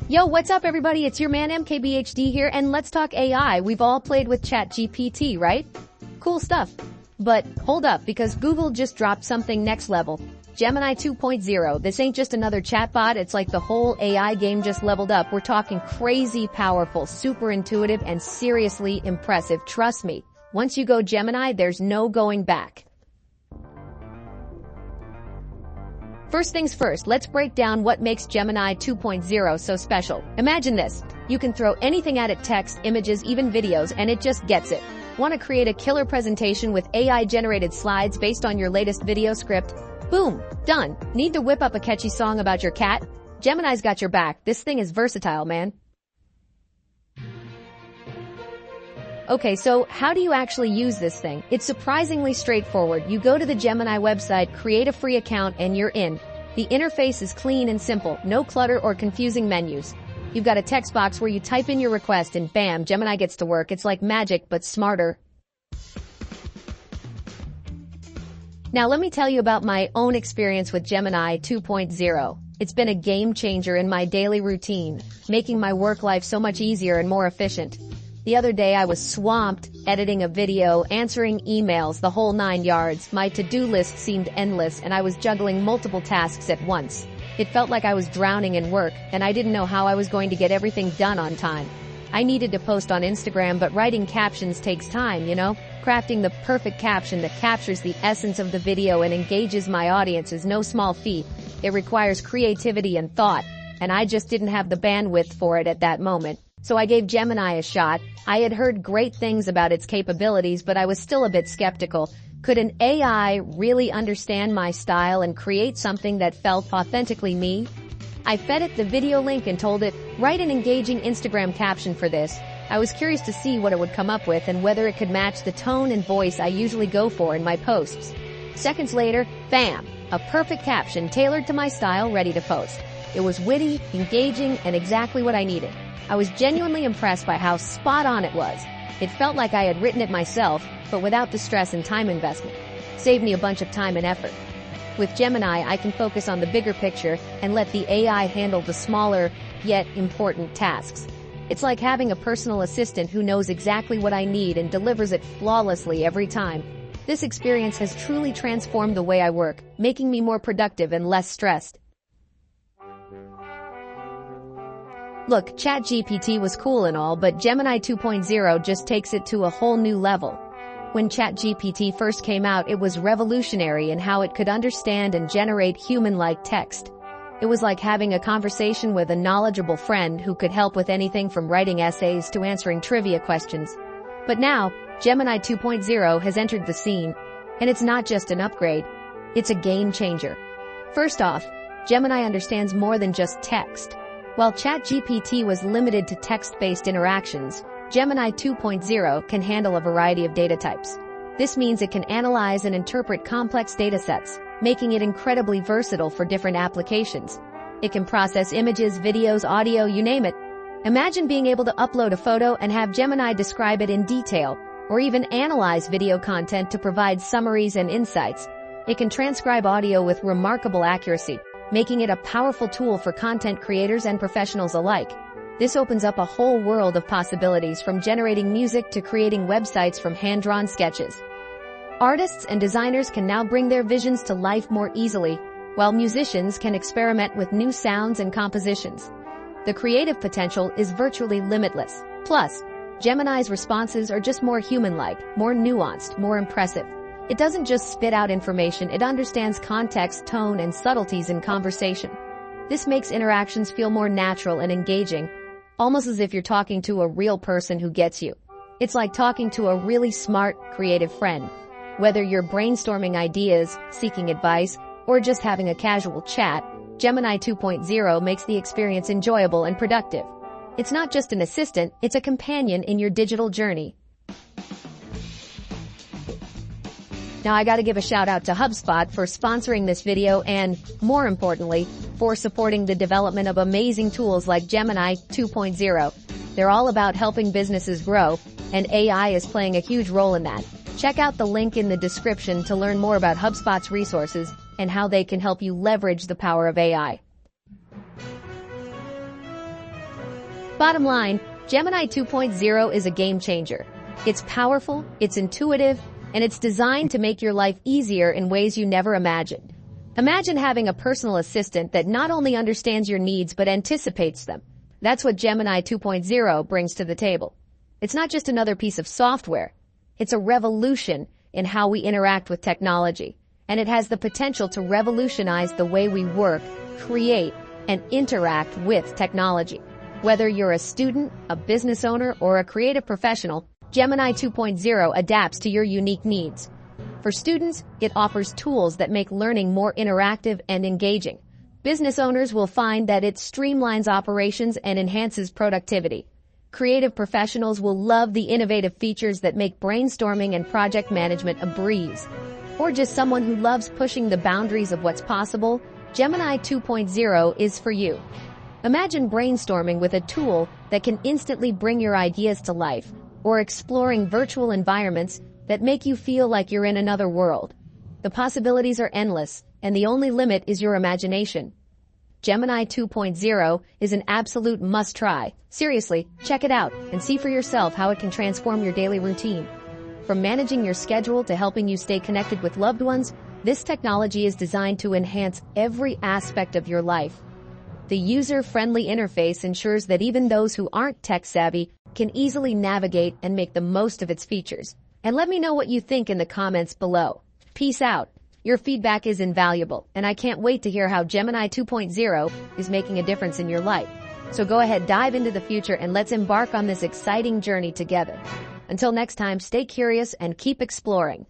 Yo, what's up everybody? It's your man MKBHD here, and let's talk AI. We've all played with ChatGPT, right? Cool stuff. But hold up, because Google just dropped something next level. Gemini 2.0. This ain't just another chatbot, it's like the whole AI game just leveled up. We're talking crazy powerful, super intuitive, and seriously impressive. Trust me, once you go Gemini, there's no going back. First things first, let's break down what makes Gemini 2.0 so special. Imagine this. You can throw anything at it, text, images, even videos, and it just gets it. Want to create a killer presentation with AI-generated slides based on your latest video script? Boom! Done. Need to whip up a catchy song about your cat? Gemini's got your back. This thing is versatile, man. Okay, so how do you actually use this thing? It's surprisingly straightforward. You go to the Gemini website, create a free account, and you're in. The interface is clean and simple, no clutter or confusing menus. You've got a text box where you type in your request and bam, Gemini gets to work. It's like magic, but smarter. Now let me tell you about my own experience with Gemini 2.0. It's been a game changer in my daily routine, making my work life so much easier and more efficient. The other day I was swamped, editing a video, answering emails, the whole 9 yards. My to-do list seemed endless and I was juggling multiple tasks at once. It felt like I was drowning in work and I didn't know how I was going to get everything done on time. I needed to post on Instagram, but writing captions takes time, you know? Crafting the perfect caption that captures the essence of the video and engages my audience is no small feat. It requires creativity and thought, and I just didn't have the bandwidth for it at that moment. So I gave Gemini a shot. I had heard great things about its capabilities, but I was still a bit skeptical. Could an AI really understand my style and create something that felt authentically me? I fed it the video link and told it, write an engaging Instagram caption for this. I was curious to see what it would come up with and whether it could match the tone and voice I usually go for in my posts. Seconds later, bam! A perfect caption tailored to my style, ready to post. It was witty, engaging, and exactly what I needed. I was genuinely impressed by how spot on it was. It felt like I had written it myself, but without the stress and time investment. Saved me a bunch of time and effort. With Gemini, I can focus on the bigger picture and let the AI handle the smaller, yet important tasks. It's like having a personal assistant who knows exactly what I need and delivers it flawlessly every time. This experience has truly transformed the way I work, making me more productive and less stressed. Look, ChatGPT was cool and all, but Gemini 2.0 just takes it to a whole new level. When ChatGPT first came out, it was revolutionary in how it could understand and generate human-like text. It was like having a conversation with a knowledgeable friend who could help with anything from writing essays to answering trivia questions. But now, Gemini 2.0 has entered the scene, and it's not just an upgrade, it's a game changer. First off, Gemini understands more than just text. While ChatGPT was limited to text-based interactions, Gemini 2.0 can handle a variety of data types. This means it can analyze and interpret complex datasets, making it incredibly versatile for different applications. It can process images, videos, audio, you name it. Imagine being able to upload a photo and have Gemini describe it in detail, or even analyze video content to provide summaries and insights. It can transcribe audio with remarkable accuracy, making it a powerful tool for content creators and professionals alike. This opens up a whole world of possibilities, from generating music to creating websites from hand-drawn sketches. Artists and designers can now bring their visions to life more easily, while musicians can experiment with new sounds and compositions. The creative potential is virtually limitless. Plus, Gemini's responses are just more human-like, more nuanced, more impressive. It doesn't just spit out information, it understands context, tone, and subtleties in conversation. This makes interactions feel more natural and engaging, almost as if you're talking to a real person who gets you. It's like talking to a really smart, creative friend. Whether you're brainstorming ideas, seeking advice, or just having a casual chat, Gemini 2.0 makes the experience enjoyable and productive. It's not just an assistant, it's a companion in your digital journey. Now I gotta give a shout out to HubSpot for sponsoring this video and, more importantly, for supporting the development of amazing tools like Gemini 2.0. They're all about helping businesses grow, and AI is playing a huge role in that. Check out the link in the description to learn more about HubSpot's resources and how they can help you leverage the power of AI. Bottom line, Gemini 2.0 is a game changer. It's powerful, it's intuitive, and it's designed to make your life easier in ways you never imagined. Imagine having a personal assistant that not only understands your needs but anticipates them. That's what Gemini 2.0 brings to the table. It's not just another piece of software. It's a revolution in how we interact with technology, and it has the potential to revolutionize the way we work, create, and interact with technology. Whether you're a student, a business owner, or a creative professional, Gemini 2.0 adapts to your unique needs. For students, it offers tools that make learning more interactive and engaging. Business owners will find that it streamlines operations and enhances productivity. Creative professionals will love the innovative features that make brainstorming and project management a breeze. Or just someone who loves pushing the boundaries of what's possible, Gemini 2.0 is for you. Imagine brainstorming with a tool that can instantly bring your ideas to life, or exploring virtual environments that make you feel like you're in another world. The possibilities are endless, and the only limit is your imagination. Gemini 2.0 is an absolute must-try. Seriously, check it out and see for yourself how it can transform your daily routine. From managing your schedule to helping you stay connected with loved ones, this technology is designed to enhance every aspect of your life. The user-friendly interface ensures that even those who aren't tech-savvy can easily navigate and make the most of its features. And let me know what you think in the comments below. Peace out. Your feedback is invaluable, and I can't wait to hear how Gemini 2.0 is making a difference in your life. So go ahead, dive into the future, and let's embark on this exciting journey together. Until next time, stay curious and keep exploring.